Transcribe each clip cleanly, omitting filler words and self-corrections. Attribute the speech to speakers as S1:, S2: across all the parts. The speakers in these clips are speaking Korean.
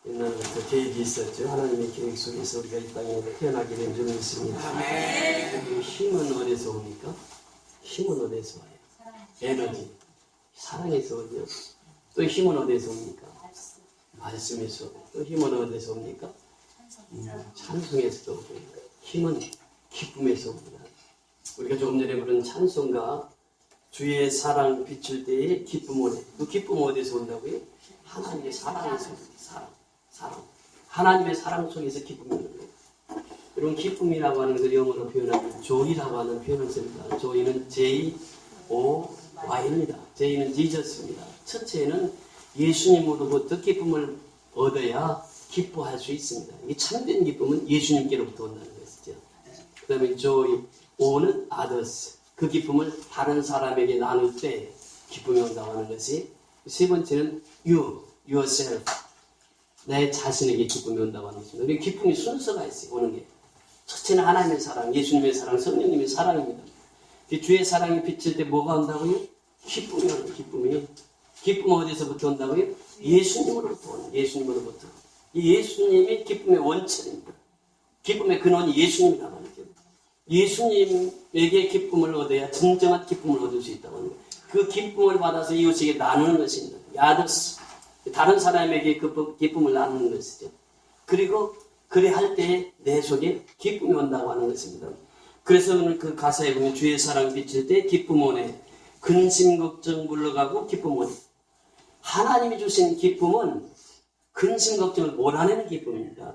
S1: 옛날부터 계획이 있었죠. 하나님의 계획 속에서 우리가 이 땅에 태어나게 된 줄 믿습니다. 아멘. 힘은 어디서 옵니까? 힘은 어디서 와요? 에너지. 사랑에서 오죠. 또 힘은 어디서 옵니까? 말씀에서 오고. 또 힘은 어디서 옵니까? 찬송에서도 오고. 힘은 기쁨에서 옵니다. 우리가 조금 전에 부른 찬송가 주의 사랑 비출 때에 기쁨 오네. 그 기쁨 어디서 온다고요? 하나님의 사랑에서 옵니다. 사랑. 하나님의 사랑 속에서 기쁨이 오는 거예요. 여러분 기쁨이라고 하는 걸 영어로 표현하면 joy라고 하는 표현을 씁니다. joy는 J-O-Y입니다. J는 지저스입니다. 첫째는 예수님으로부터 기쁨을 얻어야 기뻐할 수 있습니다. 이 참된 기쁨은 예수님께로부터 온다는 것이죠. 그 다음에 joy, O는 others. 그 기쁨을 다른 사람에게 나눌 때 기쁨이 온다고 하는 것이 세 번째는 yourself. 내 자신에게 기쁨이 온다고 하는 것입니다. 우리 기쁨이 순서가 있어요. 오는 게. 첫째는 하나님의 사랑, 예수님의 사랑, 성령님의 사랑입니다. 주의 사랑이 비칠 때 뭐가 온다고요? 기쁨이 오는 기쁨이. 기쁨은 어디서부터 온다고요? 예수님으로부터 오는 예수님으로부터. 이 예수님이 기쁨의 원천입니다. 기쁨의 근원이 예수님이라고 하는 거죠. 예수님에게 기쁨을 얻어야 진정한 기쁨을 얻을 수 있다고 하는 거예요. 그 기쁨을 받아서 이웃에게 나누는 것입니다. 야더스. 다른 사람에게 그 기쁨을 나누는 것이죠. 그리고 그래 할 때에 내 속에 기쁨이 온다고 하는 것입니다. 그래서 오늘 그 가사에 보면 주의 사랑 비칠 때 기쁨 오네. 근심 걱정 물러가고 기쁨 오네. 하나님이 주신 기쁨은 근심 걱정을 몰아내는 기쁨입니다.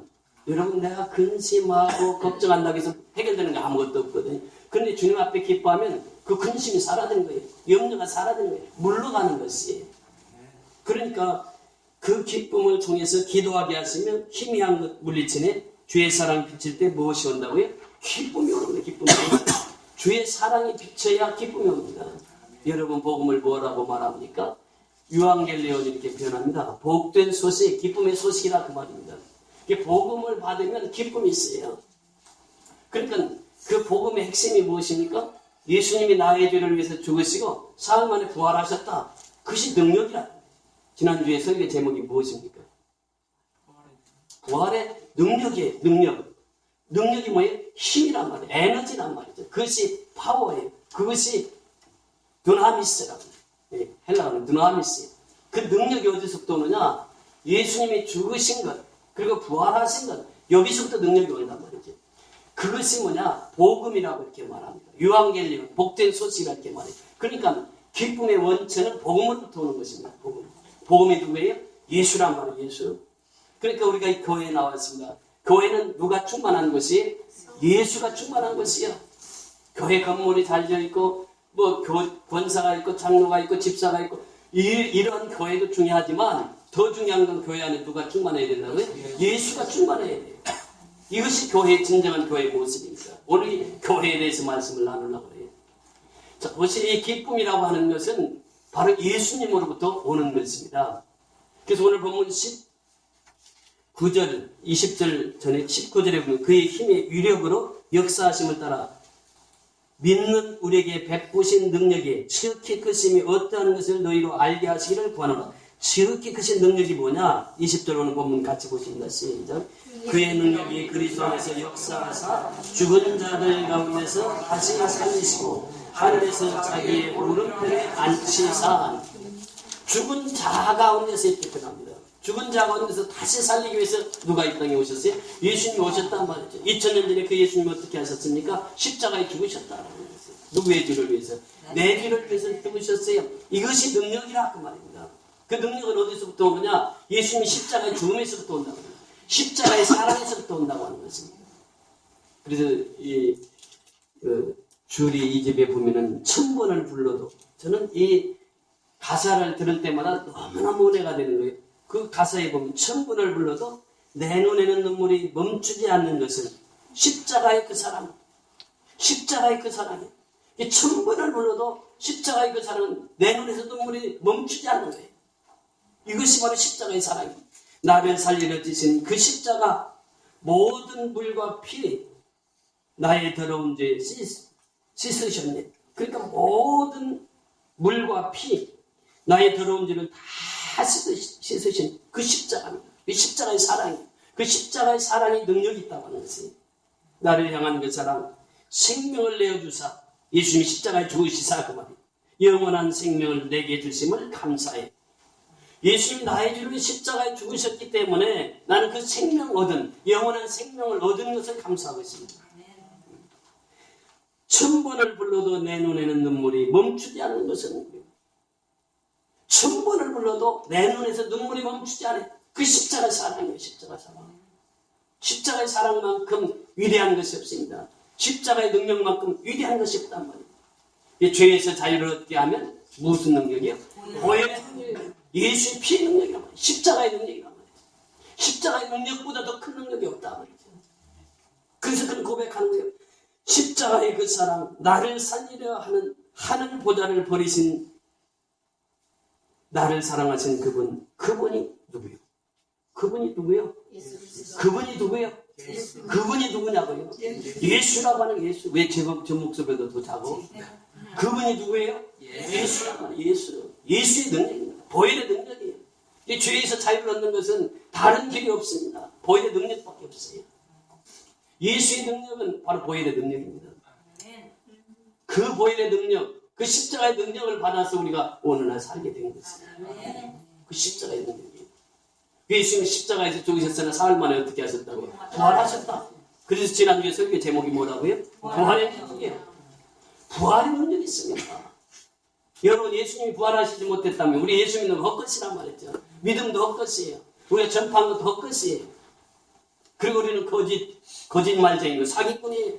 S1: 여러분 내가 근심하고 걱정한다고 해서 해결되는 게 아무것도 없거든요. 그런데 주님 앞에 기뻐하면 그 근심이 사라지는 거예요. 염려가 사라지는 거예요. 물러가는 것이에요. 그러니까 그 기쁨을 통해서 기도하게 하시면 희미한 것 물리치네. 주의 사랑이 비칠 때 무엇이 온다고요? 기쁨이 오는 거예요. 기쁨이. 주의 사랑이 비쳐야 기쁨이 옵니다. 여러분 복음을 뭐라고 말합니까? 유앙겔리온 이렇게 표현합니다. 복된 소식, 기쁨의 소식이라 그 말입니다. 복음을 받으면 기쁨이 있어요. 그러니까 그 복음의 핵심이 무엇입니까? 예수님이 나의 죄를 위해서 죽으시고 사흘 만에 부활하셨다. 그것이 능력이라. 지난주에 설교 제목이 무엇입니까? 부활의 능력이에요. 능력이 뭐예요? 힘이란 말이에요. 에너지란 말이죠. 그것이 파워예요. 그것이 드나미스라고 해요. 헬라어는 드나미스예요. 그 능력이 어디서부터 오느냐? 예수님이 죽으신 것 그리고 부활하신 것 여기서부터 능력이 온단 말이죠. 그것이 뭐냐? 복음이라고 이렇게 말합니다. 유앙겔리온 복된 소식이라고 이렇게 말해요. 그러니까 기쁨의 원천은 복음으로부터 오는 것입니다. 복음이 누구예요? 예수란 말이에요. 예수. 그러니까 우리가 이 교회에 나왔습니다. 교회는 누가 충만한 것이? 예수가 충만한 것이요. 교회 건물이 잘 되어 있고 뭐 권사가 있고 장로가 있고 집사가 있고 이런 교회도 중요하지만 더 중요한 건 교회 안에 누가 충만해야 된다고요? 예수가 충만해야 돼요. 이것이 교회의 진정한 교회의 모습입니다. 오늘 이 교회에 대해서 말씀을 나누려고 해요. 자, 보시면 이 기쁨이라고 하는 것은 바로 예수님으로부터 오는 것입니다. 그래서 오늘 본문 19절, 20절 전에 19절에 보면 그의 힘의 위력으로 역사하심을 따라 믿는 우리에게 베푸신 능력이 지극히 크심이 어떠한 것을 너희로 알게 하시기를 구하노라. 지극히 크신 능력이 뭐냐? 20절 오늘 본문 같이 보십니다. 시작. 그의 능력이 그리스도 안에서 역사하사 죽은 자들 가운데서 다시 살리시고 하늘에서 자기의 오른편에 앉히사. 죽은 자 가운데서 이렇게 표현합니다. 죽은 자 가운데서 다시 살리기 위해서 누가 이 땅에 오셨어요? 예수님이 오셨단 말이죠. 2000년 전에 그 예수님이 어떻게 하셨습니까? 십자가에 죽으셨다라는 것이에요. 누구의 죄를 위해서? 내 죄를 위해서 죽으셨어요. 이것이 능력이라 그 말입니다. 그 능력은 어디서부터 오느냐? 예수님이 십자가의 죽음에서부터 온다고 합니다. 십자가의 사랑에서부터 온다고 하는 것입니다. 그래서 줄이 이 집에 보면은 1000번을 불러도 저는 이 가사를 들을 때마다 너무너무 은혜가 되는 거예요. 그 가사에 보면 1000번을 불러도 내 눈에는 눈물이 멈추지 않는 것은 십자가의 그 사랑, 십자가의 그 사랑이에요. 1000번을 불러도 십자가의 그 사랑은 내 눈에서 눈물이 멈추지 않는 거예요. 이것이 바로 십자가의 사랑입니다. 나를 살리려 지신 그 십자가 모든 물과 피 나의 더러운 죄 씻으셨네. 그러니까 모든 물과 피 나의 더러운 죄를 다 씻으신 그 십자가입니다. 이 십자가의 사랑이, 그 십자가의 사랑이 능력이 있다고 하는 것이, 나를 향한 그 사랑, 생명을 내어주사, 예수님이 십자가에 죽으시사 그 말이, 영원한 생명을 내게 주심을 감사해. 예수님이 나의 죄를 십자가에 죽으셨기 때문에 나는 그 생명 얻은, 영원한 생명을 얻은 것을 감사하고 있습니다. 1000번을 불러도 내 눈에는 눈물이 멈추지 않는 것은, 1000번을 불러도 내 눈에서 눈물이 멈추지 않아요. 그 십자가의 사랑이에요. 십자가의 사랑. 십자가의 사랑만큼 위대한 것이 없습니다. 십자가의 능력만큼 위대한 것이 없단 말이에요. 죄에서 자유를 얻게 하면 무슨 능력이에요? 보혈의 능력이에요. 예수의 피의 능력이란 말이에요. 십자가의 능력이란 말이에요. 십자가의 능력보다 더 큰 능력이 없단 말이죠. 그래서 그는 고백하는 거예요. 십자가의 그 사랑, 나를 살리려 하는 하늘 보좌를 버리신, 나를 사랑하신 그분이 누구예요? 그분이 누구예요? 그분이 누구예요? 그분이 누구냐고요? 예수라고 하는 예수. 왜 제 목소리도 더 작고? 그분이 누구예요? 예수라고 하는 예수. 예수의 능력입니다. 보혈의 능력이에요. 이 죄에서 자유를 얻는 것은 다른 길이 없습니다. 보혈의 능력밖에 없어요. 예수의 능력은 바로 보혈의 능력입니다. 그 보혈의 능력, 그 십자가의 능력을 받아서 우리가 오늘날 살게 된 것입니다. 그 십자가의 능력이에요. 예수님이 십자가에서 죽으셨으나 사흘 만에 어떻게 하셨다고요? 부활하셨다. 그래서 지난주에 설교 제목이 뭐라고요? 부활의 능력이에요. 부활의 능력이 있습니다. 여러분, 예수님이 부활하시지 못했다면 우리 예수 믿는 거 헛것이란 말이죠. 믿음도 헛것이에요. 우리가 전파한 것도 헛것이에요. 그리고 우리는 거짓말쟁이고 사기꾼이에요.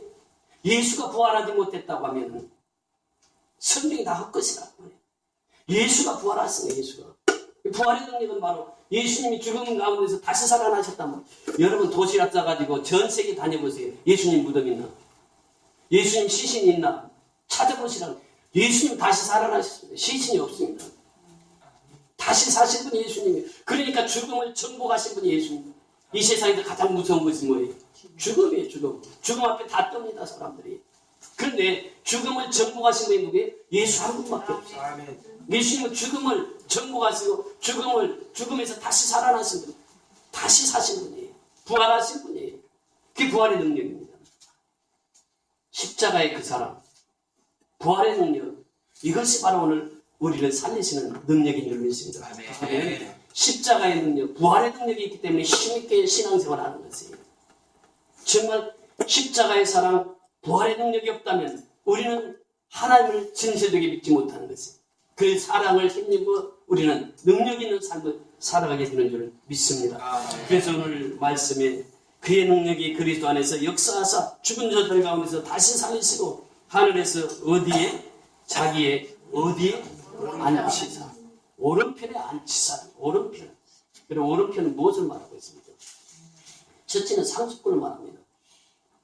S1: 예수가 부활하지 못했다고 하면 성경이 다 헛것이란 말이에요. 예수가 부활하셨어요. 예수가. 부활의 능력은 바로 예수님이 죽음 가운데서 다시 살아나셨단 말이에요. 여러분, 도시락 싸가지고 전 세계 다녀보세요. 예수님 무덤 있나? 예수님 시신 있나? 찾아보시라고. 예수님 다시 살아나셨습니다. 시신이 없습니다. 다시 사신 분이 예수님이에요. 그러니까 죽음을 정복하신 분이 예수님입니다. 이 세상에서 가장 무서운 것이 뭐예요? 죽음이에요. 죽음. 죽음 앞에 다 뜹니다. 사람들이. 그런데 죽음을 정복하신 분이 누구예요? 예수 한 분밖에 없어요. 예수님은 죽음을 정복하시고 죽음에서 다시 살아나신 분, 다시 사신 분이에요. 부활하신 분이에요. 그게 부활의 능력입니다. 십자가의 그 사랑, 부활의 능력, 이것이 바로 오늘 우리를 살리시는 능력인 줄 믿습니다. 십자가의 능력, 부활의 능력이 있기 때문에 힘있게 신앙생활을 하는 것이에요. 정말 십자가의 사랑, 부활의 능력이 없다면 우리는 하나님을 진실되게 믿지 못하는 것이에요. 그 사랑을 힘입어 우리는 능력 있는 삶을 살아가게 되는 줄 믿습니다. 그래서 오늘 말씀에 그의 능력이 그리스도 안에서 역사하사 죽은 자들 가운데서 다시 살리시고 하늘에서 어디에? 자기의 어디에? 앉히사. 오른편에 앉히사. 오른편. 그리고 오른편은 무엇을 말하고 있습니까? 첫째는 상속권을 말합니다.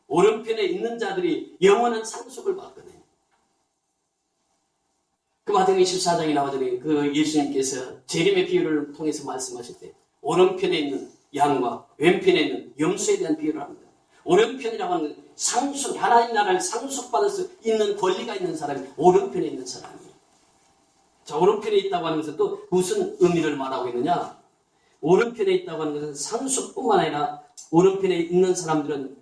S1: 오른편에 있는 자들이 영원한 상속을 받거든요. 그 마태복음 24장에 나오더니 그 예수님께서 재림의 비유를 통해서 말씀하실 때 오른편에 있는 양과 왼편에 있는 염소에 대한 비유를 합니다. 오른편이라고 하는 건 상속, 하나님 나라를 상속받을 수 있는 권리가 있는 사람이 오른편에 있는 사람이에요. 자, 오른편에 있다고 하는 것은 또 무슨 의미를 말하고 있느냐? 오른편에 있다고 하는 것은 상속뿐만 아니라 오른편에 있는 사람들은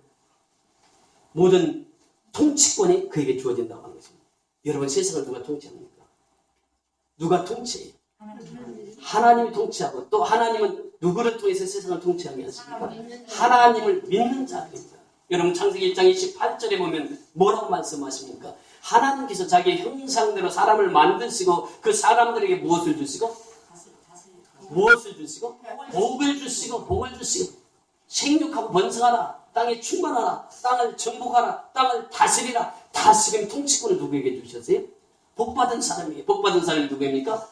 S1: 모든 통치권이 그에게 주어진다고 하는 것입니다. 여러분, 세상을 누가 통치합니까? 누가 통치해요? 하나님이 통치하고 또 하나님은 누구를 통해서 세상을 통치하게 하십니까? 하나님을 믿는 자들입니다. 여러분, 창세기 1장 28절에 보면 뭐라고 말씀하십니까? 하나님께서 자기의 형상대로 사람을 만드시고 그 사람들에게 무엇을 주시고? 무엇을 주시고? 복을 주시고 복을 주시고 생육하고 번성하라, 땅에 충만하라, 땅을 정복하라, 땅을 다스리라. 다스림 통치권을 누구에게 주셨어요? 복받은 사람이에요. 복받은 사람이 누구입니까?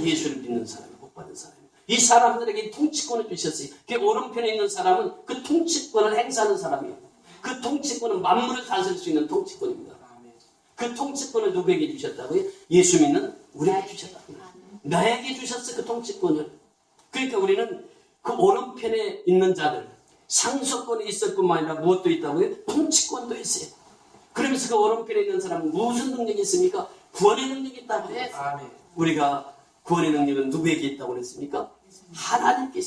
S1: 예수를 믿는 사람이 복받은 사람이에요. 이 사람들에게 통치권을 주셨어요. 그 오른편에 있는 사람은 그 통치권을 행사하는 사람이에요. 그 통치권은 만물을 다스릴 수 있는 통치권입니다. 그 통치권을 누구에게 주셨다고요? 예수 믿는 우리에게 주셨다고요. 나에게 주셨어, 그 통치권을. 그러니까 우리는 그 오른편에 있는 자들, 상속권이 있을 뿐만 아니라 무엇도 있다고요? 통치권도 있어요. 그러면서 그 오른편에 있는 사람은 무슨 능력이 있습니까? 구원의 능력이 있다고요. 우리가 구원의 능력은 누구에게 있다고 그랬습니까? 하나님께.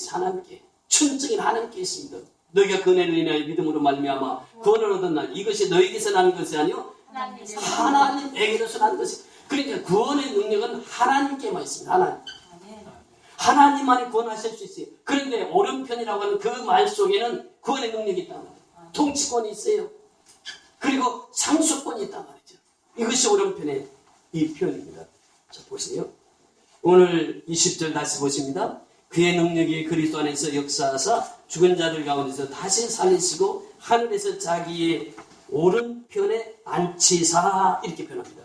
S1: 천적인 하나님께 있습니다. 너희가 그네를 인하여 믿음으로 말미암아 구원을 얻었나 이것이 너희에게서 나는 것이 아니요 하나님에게로서 나는 것이. 그러니까 구원의 능력은 하나님께만 있습니다. 하나님만이 구원하실 수 있어요. 그런데 오른편이라고 하는 그 말 속에는 구원의 능력이 있단 말이에요. 통치권이 있어요. 그리고 상속권이 있단 말이죠. 이것이 오른편의 이 표현입니다. 자, 보세요. 오늘 20절 다시 보십니다. 그의 능력이 그리스도 안에서 역사하사 죽은 자들 가운데서 다시 살리시고 하늘에서 자기의 오른편에 앉히사 이렇게 표현합니다.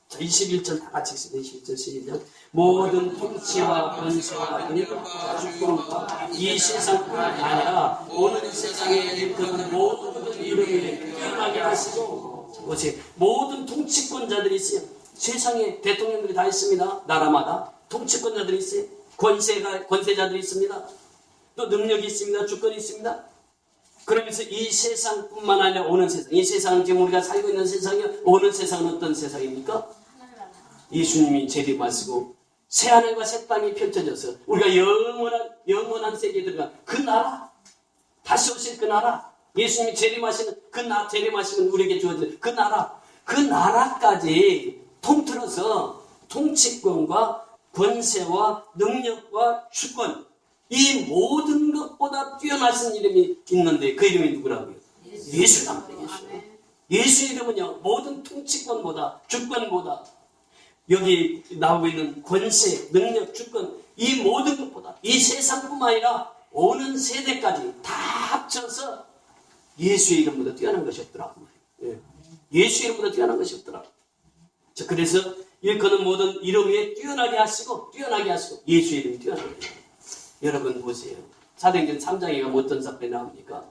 S1: 자, 21절 다 같이 있습니다. 21절 시작. 모든 통치와 권세와 능력과 주권과 이 세상뿐만 아니라 오는 세상에 일컫는 모든 이름을 뛰어나게 하시고. 자, 보세요. 모든 통치권자들이 있어요. 세상에 대통령들이 다 있습니다. 나라마다 통치권자들이 있어요. 권세자들이 있습니다. 또 능력이 있습니다. 주권이 있습니다. 그러면서 이 세상뿐만 아니라 오는 세상, 이 세상은 지금 우리가 살고 있는 세상이요. 오는 세상은 어떤 세상입니까? 예수님이 재림하시고 새하늘과 새 땅이 펼쳐져서 우리가 영원한 세계에 들어가 그 나라, 다시 오실 그 나라, 예수님이 재림하시는 그 나라, 재림하시면 우리에게 주어질 그 나라, 그 나라까지 통틀어서 통치권과 권세와 능력과 주권, 이 모든 것보다 뛰어나신 이름이 있는데 그 이름이 누구라고요? 예수란 말이에요. 예수의 이름은요, 모든 통치권보다, 주권보다, 여기 나오고 있는 권세, 능력, 주권, 이 모든 것보다, 이 세상뿐만 아니라 오는 세대까지 다 합쳐서 예수의 이름보다 뛰어난 것이 없더라고요. 예수의 이름보다 뛰어난 것이 없더라고요. 자, 그래서 일컫는 모든 이름 위에 뛰어나게 하시고 예수의 이름이 뛰어나게 하시고. 여러분 보세요. 사도행전 3장에 가면 어떤 사건이 나옵니까?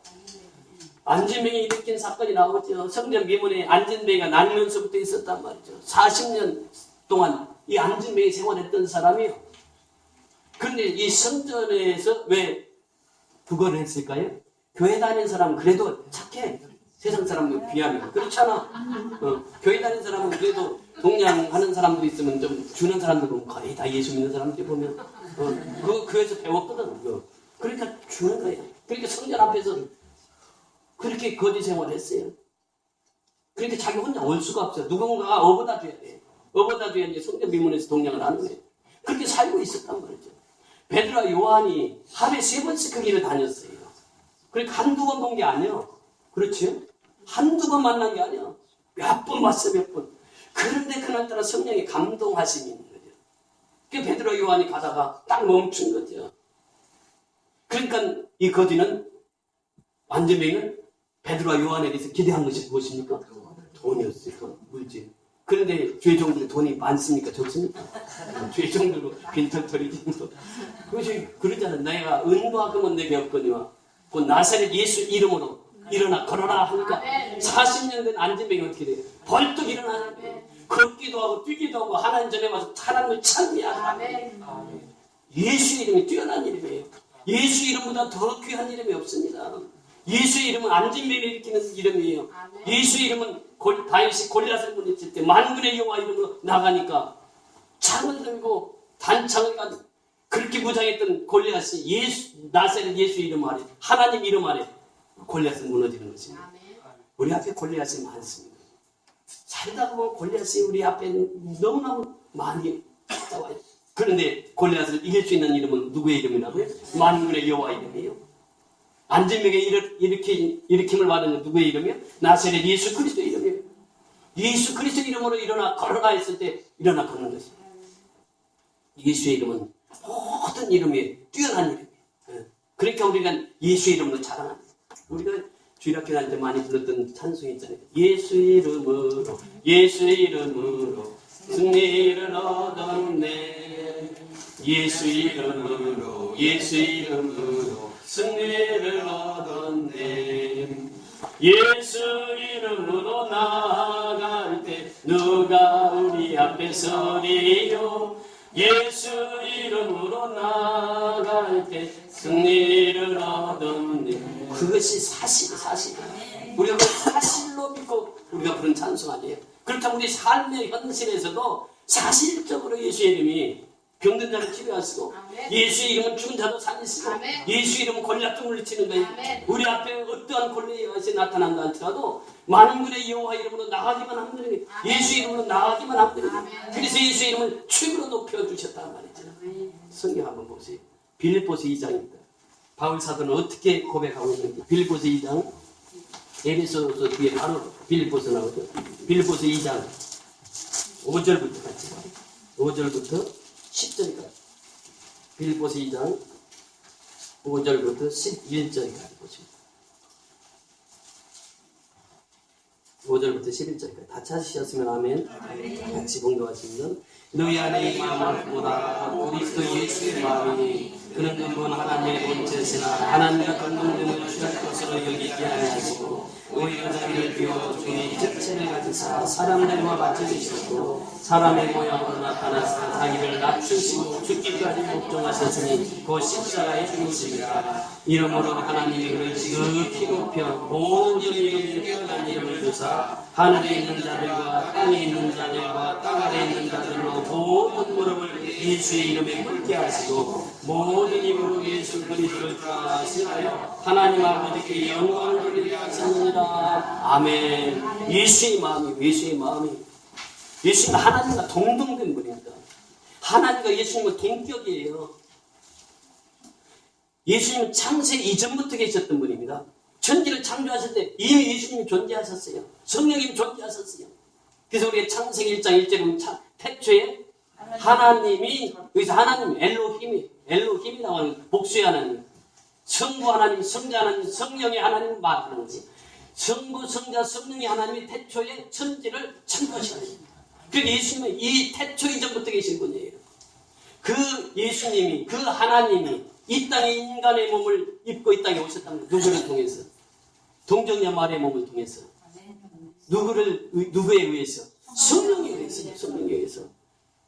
S1: 안진뱅이 일으킨 사건이 나오죠. 성전 미문에 안진뱅이가 나면서부터 있었단 말이죠. 40년 동안 이 안진뱅이 생활했던 사람이요. 그런데 이 성전에서 왜 그걸 했을까요? 교회 다니는 사람은 그래도 착해. 세상 사람들 비하면 그렇잖아. 교회 다니는 사람은 그래도 동양하는 사람들이 있으면 좀 주는 사람들 보면 거의 다 예수 믿는 사람들 보면 그거 교회에서 배웠거든. 그거. 그러니까 주는 거예요. 그러니까 성전 앞에서 그렇게 거지 생활을 했어요. 그러니까 자기 혼자 올 수가 없어요. 누군가가 업어다 줘야 돼요. 업어다 줘야 이제 성전 미문에서 동양을 하는 거예요. 그렇게 살고 있었단 말이죠. 베드로와 요한이 하루에 3번씩 그 길을 다녔어요. 그러니까 한두 번 본 게 아니에요. 그렇죠? 한두 번 만난 게 아니에요. 몇 번 봤어요, 몇 번. 그런데 그날따라 성령의 감동하심이 있는 거죠. 그 베드로와 요한이 가다가 딱 멈춘 거죠. 그러니까 이 거지는 안진뱅이는 베드로와 요한에 대해서 기대한 것이 무엇입니까? 돈이었어요. 돈, 물질. 그런데 죄종들이 돈이 많습니까? 적습니까? 죄종들로 빈털터리지. 그것이 그러잖아요. 내가 은과 금은 내게 없거니와 그 나사렛 예수 이름으로 일어나 걸어라 하니까 40년 된 안진뱅이 어떻게 돼요? 벌떡 일어나는 거예요. 걷기도 하고 뛰기도 하고 하나님 전에 와서 하나님을 찬미하라. 예수 이름이 뛰어난 이름이에요. 예수 이름보다 더 귀한 이름이 없습니다. 예수 이름은 안진뱅이를 일으키는 이름이에요. 예수 이름은 다윗이 골리앗을 물리칠 때 만군의 여호와 이름으로 나가니까 창을 들고 단창을 가지고 그렇게 무장했던 골리앗이 나사렛 예수 이름 아래, 하나님 이름 아래 골리앗을 무너지는 것입니다. 우리 앞에 골리앗이 많습니다. 살다 보면 골리앗이 우리 앞에 너무너무 많이 찾아와요. 그런데 골리앗을 이길 수 있는 이름은 누구의 이름이라고요? 만군의 여호와 이름이에요. 안진뱅이 일으킴을 받은 건 누구의 이름이에요? 나사렛 예수 그리스도의 이름이에요. 예수 그리스도 이름으로 일어나 걸어라 했을 때 일어나 걷는 것입니다. 예수의 이름은 모든 이름에 뛰어난 이름이에요. 그러니까 우리가 예수의 이름으로 자랑합니다. 우리가 주일학교 다닐 때 많이 불렀던 찬송이 있잖아요. 예수 이름으로 승리를 얻었네. 예수 이름으로 승리를 얻었네. 예수 이름으로 나아갈 때 누가 우리 앞에 서리요. 예수 이름으로 나아갈 때 승리를 얻었네. 그것이 사실. 우리가 그 사실로 믿고 우리가 부른 찬송 아니에요. 그렇다면 우리 삶의 현실에서도 사실적으로 예수의 이름이 병든 자를 치료하시고 예수의 이름은 죽은 자도 살리시고 예수의 이름은 골략도 물리치는 거예요. 우리 앞에 어떠한 권리의 것이 나타난다 할지라도 만군의 여호와 이름으로 나가기만 하면 되는 거예요. 예수의 이름으로 나가기만 하면 되는 거예요. 그래서 예수의 이름을 최고로 높여주셨단 말이죠. 성경 한번 보세요. 빌립보서 2장입니다. 바울 사도는 어떻게 고백하고 있는지. 빌립보서 2장, 에베소서 뒤에 바로 빌립보서 나오죠. 빌립보서 2장 5절부터 같이 봐요. 5절부터 10절까지. 빌립보서 2장 5절부터 11절까지 보십니다. 5절부터 11절까지 다 찾으셨으면 아멘. 같이 봉독하시면 너희 안에 이 마음보다 그리스도 예수의 마음이니 그는 근본 하나님의 본체시나 하나님과 동등됨을 취할 것으로 여기지 아니하시고 오히려 자기를 비워 주의 적체를 가지사 사람들과 맞춰주셨고 사람의 모양으로 나타나사 자기를 낮추시고 죽기까지 복종하셨으니 그 십자가에 죽으십니다. 이러므로 하나님이 그를 지극히 높여 모든 이름에 뛰어난 이름을 주사 하늘에 있는 자들과 땅에 있는 자들과 땅 아래에 있는 자들로 모든 무릎을 예수의 이름에 꿇게 하시고 모든 입으로 예수 그리스도를 주하시나요 하나님 아버지께 영광을 돌리게 하셨느니라. 아멘. 예수의 마음이 예수님은 하나님과 동등된 분입니다. 하나님과 예수님은 동격이에요. 예수님은 창세 이전부터 계셨던 분입니다. 천지를 창조하실 때 이미 예수님이 존재하셨어요. 성령님이 존재하셨어요. 그래서 우리가 창세기 1장 1절에 보면 태초에 하나님이, 여기서 하나님 엘로힘이 나오는 복수의 하나님, 성부 하나님, 성자 하나님, 성령의 하나님을 말하는 거지. 성부, 성자, 성령의 하나님이 태초에 천지를 창조하셨습니다. 그러니까 예수님은 이 태초 이전부터 계신 분이에요. 그 예수님이, 그 하나님이 이 땅에 인간의 몸을 입고 이 땅에 오셨답니다. 누구를 통해서? 동정녀 마리아의 몸을 통해서. 누구에 의해서? 성령에 의해서. 성령에 의해서.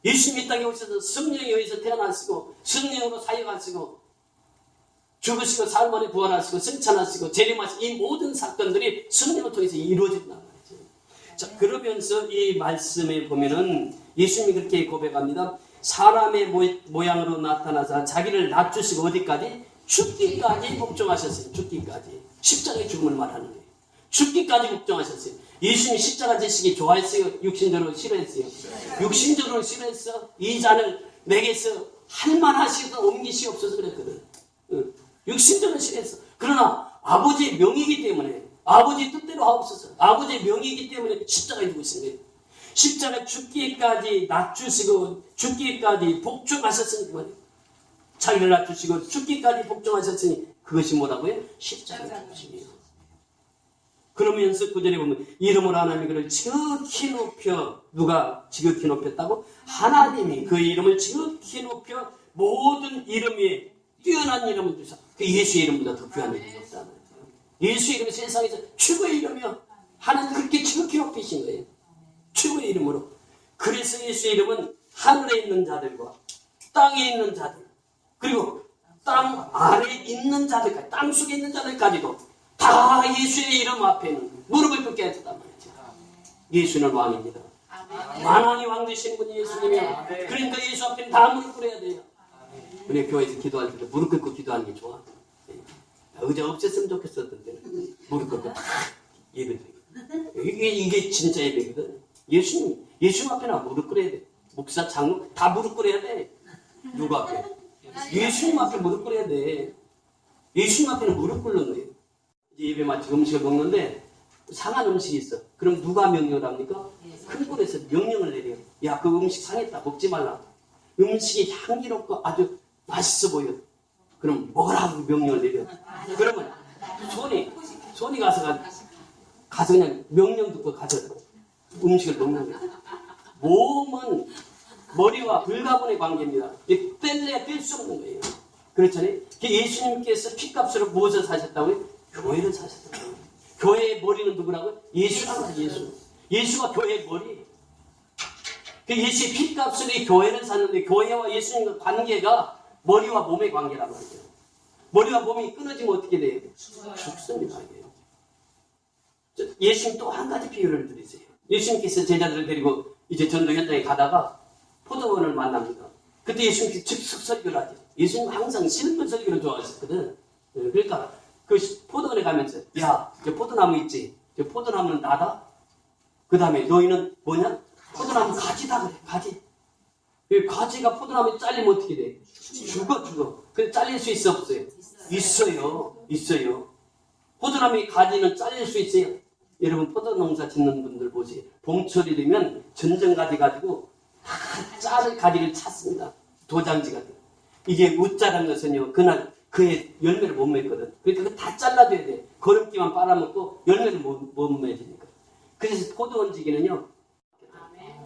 S1: 예수님이 이 땅에 오셔서 성령에 의해서 태어나시고 성령으로 사역하시고 죽으시고 사흘 만에 부활하시고 승천하시고 재림하시고 이 모든 사건들이 성령을 통해서 이루어진단 말이죠. 자, 그러면서 이 말씀에 보면은 예수님이 그렇게 고백합니다. 사람의 모양으로 나타나서 자기를 낮추시고 어디까지? 죽기까지 복종하셨어요. 죽기까지. 십자가의 죽음을 말하는 거예요. 죽기까지 복종하셨어요. 예수님이 십자가 지시기 좋아했어요? 육신적으로 싫어했어요? 육신적으로 싫어했어? 이 잔을 내게서 할만하시고 옮기시옵소서 그랬거든. 육신적으로 싫어했어. 그러나 아버지의 명이기 때문에 아버지 뜻대로 하옵소서. 아버지의 명이기 때문에 십자가에 두고 있는 거예요. 십자가 죽기까지 낮추시고 죽기까지 복종하셨으니 자기를 낮추시고 죽기까지 복종하셨으니 그것이 뭐라고요? 십자가 죽으심이에요. 그러면서 9절에 보면 이름으로 하나님이 그를 지극히 높여 누가 지극히 높였다고? 하나님이 그 이름을 지극히 높여 모든 이름 위에 뛰어난 이름을 주사 그 예수의 이름보다 더 귀한 이름이 없다. 예수의 이름이 세상에서 최고의 이름이요. 하나님 그렇게 지극히 높이신 거예요. 최고의 이름으로. 그래서 예수의 이름은 하늘에 있는 자들과 땅에 있는 자들 그리고 땅 아래에 있는 자들까지 땅 속에 있는 자들까지도 다 예수의 이름 앞에는 무릎을 꿇게 해줬단 말이죠. 예수는 왕입니다. 만왕의 왕 되시는 분이 예수님이야. 그러니까 예수 앞에는 다 무릎 꿇어야 돼요. 우리 교회에서 기도할 때 무릎 꿇고 기도하는 게 좋아. 의자 없었으면 좋겠었던 때는 무릎 꿇고 다 예배드리고 이게 진짜 예배거든. 예수님 앞에나 무릎 꿇어야 돼. 목사, 장로 다 무릎 꿇어야 돼. 누구 앞에? 예수님 앞에 무릎 꿇어야 돼. 예수님 앞에는 무릎 꿇는 거예요. 예배 마치고 음식을 먹는데 상한 음식이 있어. 그럼 누가 명령을 합니까? 큰 꼴에서 명령을 내려요. 야, 그 음식 상했다. 먹지 말라. 음식이 향기롭고 아주 맛있어 보여. 그럼 먹으라고 명령을 내려. 그러면 손이 가서 그냥 명령 듣고 가서 음식을 먹는 거예요. 몸은 머리와 불가분의 관계입니다. 뗄래야 뗄 수 없는 거예요. 그렇잖아요. 예수님께서 피값으로 무엇을 사셨다고요? 교회를 사셨다고요. 교회의 머리는 누구라고요? 예수라고요. 예수가 교회의 머리. 예수의 피값으로 이 교회를 샀는데 교회와 예수님의 관계가 머리와 몸의 관계란 말이죠. 머리와 몸이 끊어지면 어떻게 돼요? 죽습니다. 예수님 또 한 가지 비유를 드리세요. 예수님께서 제자들을 데리고 이제 전도 현장에 가다가 포도원을 만납니다. 그때 예수님께서 즉석 설교를 하죠. 예수님 항상 실컷 설교를 좋아하셨거든. 그러니까 그 포도원에 가면서 야, 저 포도나무 있지? 저 포도나무는 나다? 그 다음에 너희는 뭐냐? 포도나무 가지다 그래. 가지. 그 가지가 포도나무에 잘리면 어떻게 돼? 죽어. 근데 잘릴 수 있어 없어요? 있어요. 포도나무의 가지는 잘릴 수 있어요. 여러분 포도농사 짓는 분들 보세요. 봄철이 되면 전정가지 가지고 짜 가지를 찾습니다. 도장지 가지고. 이게 우짜라는 것은요. 그날 그의 열매를 못 맺거든. 그러니까 다 잘라줘야 돼. 거름기만 빨아먹고 열매를 못 맺으니까. 그래서 포도원지기는요.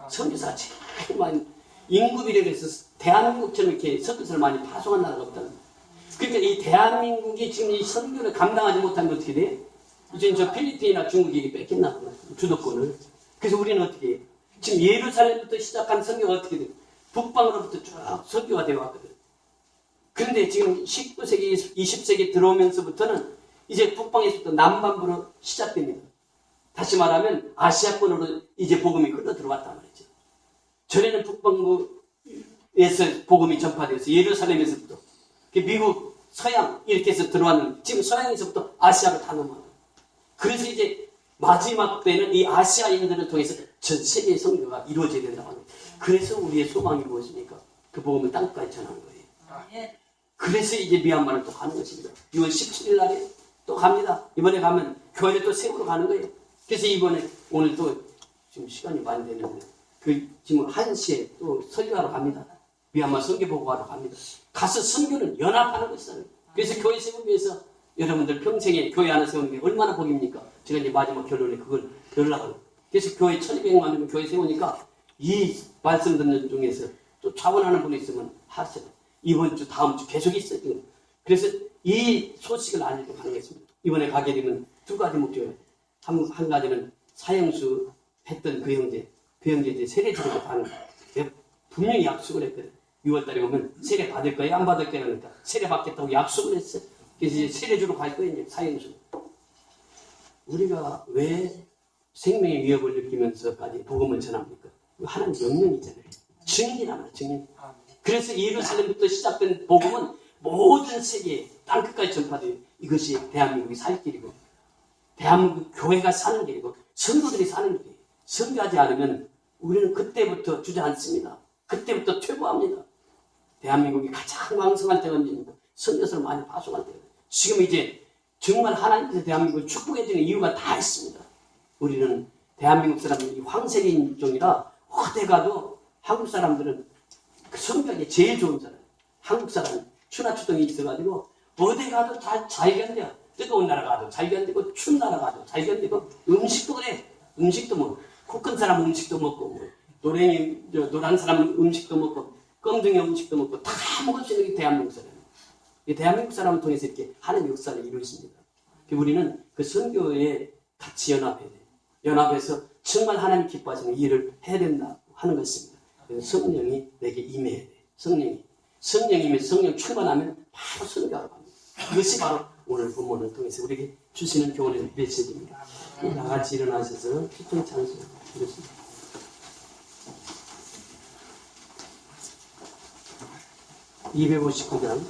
S1: 선교사가 제일 많이 인구비례에서 대한민국처럼 이렇게 선교사를 많이 파송한 나라가 없다. 그러니까 이 대한민국이 지금 이 선교를 감당하지 못하면 어떻게 돼? 이제 저 필리핀이나 중국이 뺏겼나 주도권을. 그래서 우리는 어떻게 해? 지금 예루살렘부터 시작한 선교가 어떻게 돼? 북방으로부터 쭉 선교가 되어 왔거든. 그런데 지금 19세기, 20세기 들어오면서부터는 이제 북방에서부터 남반부로 시작됩니다. 다시 말하면 아시아권으로 이제 복음이 흘러 들어왔단 말이죠. 전에는 북방부에서 복음이 전파되어서 예루살렘에서부터 미국, 서양 이렇게 해서 들어왔는데 지금 서양에서부터 아시아로 다 넘어와요. 그래서 이제 마지막 때는 이 아시아인들을 통해서 전 세계의 선교가 이루어져야 된다고 합니다. 그래서 우리의 소망이 무엇입니까? 그 복음을 땅까지 전하는 거예요. 그래서 이제 미얀마를 또 가는 것입니다. 6월 17일 날에 또 갑니다. 이번에 가면 교회를 또 세우러 가는 거예요. 그래서 이번에 오늘 또 지금 시간이 많이 되는데 지금 1시에 또 설교하러 갑니다. 미얀마 선교 보고하러 갑니다. 가서 선교는 연합하는 것이잖아요. 그래서 교회 세우기 위해서 여러분들 평생에 교회 하나 세우는 게 얼마나 복입니까? 제가 이제 마지막 결론에 그걸 열라고. 그래서 교회 1200만 명 교회 세우니까 이 말씀 듣는 중에서 또 자원하는 분이 있으면 하세요. 이번 주 다음 주 계속 있어요. 지금. 그래서 이 소식을 알리러 가는 것입니다. 이번에 가게 되면 두 가지 목적이에요. 한 가지는 사형수 했던 그 형제 이제 세례 주기로 가는 거예요. 분명히 약속을 했거든. 6월달에 오면 세례 받을 거예요? 안 받을 거예요? 그러니까 세례 받겠다고 약속을 했어요. 그래서 이제 세례 주러 갈 거예요. 이제 사형수. 우리가 왜 생명의 위협을 느끼면서까지 복음을 전합니까? 하나님 명령이잖아요. 증인이란 증인. 그래서 예루살렘부터 시작된 복음은 모든 세계에 땅끝까지 전파돼요. 이것이 대한민국이 살 길이고 대한민국 교회가 사는 길이고 성도들이 사는 길이에요. 선교하지 않으면 우리는 그때부터 주저앉습니다. 그때부터 퇴보합니다. 대한민국이 가장 왕성할 때가 언제입니까? 선교사를 많이 파송할 때가. 지금 이제 정말 하나님께서 대한민국을 축복해주는 이유가 다 있습니다. 우리는 대한민국 사람들이 황색인종이라 어디 가도 한국 사람들은 그 성격이 제일 좋은 사람. 한국 사람은 추나추동이 있어가지고 어디 가도 다 잘 견뎌. 뜨거운 나라 가도 잘 견디고 추운 나라 가도 잘 견디고 음식도 그래. 음식도 뭐 코큰 사람 음식도 먹고 뭐 노란 사람 음식도 먹고 껌둥이 음식도 먹고 다 먹을 수 있는 게 대한민국 사람. 이 대한민국 사람을 통해서 이렇게 하는 역사를 이루어집니다. 우리는 그 선교에 같이 연합해야 돼요. 연합해서 정말 하나님 기뻐하시는 일을 해야 된다 하는 것입니다. 그래서 성령이 내게 임해야 돼요. 성령이면 성령 출발하면 바로 선교하러 갑니다. 이것이 바로 오늘 본문을 통해서 우리에게 주시는 교훈의 메시지입니다. 다 같이 일어나셔서 피통 찬송 드렸습니다. 259장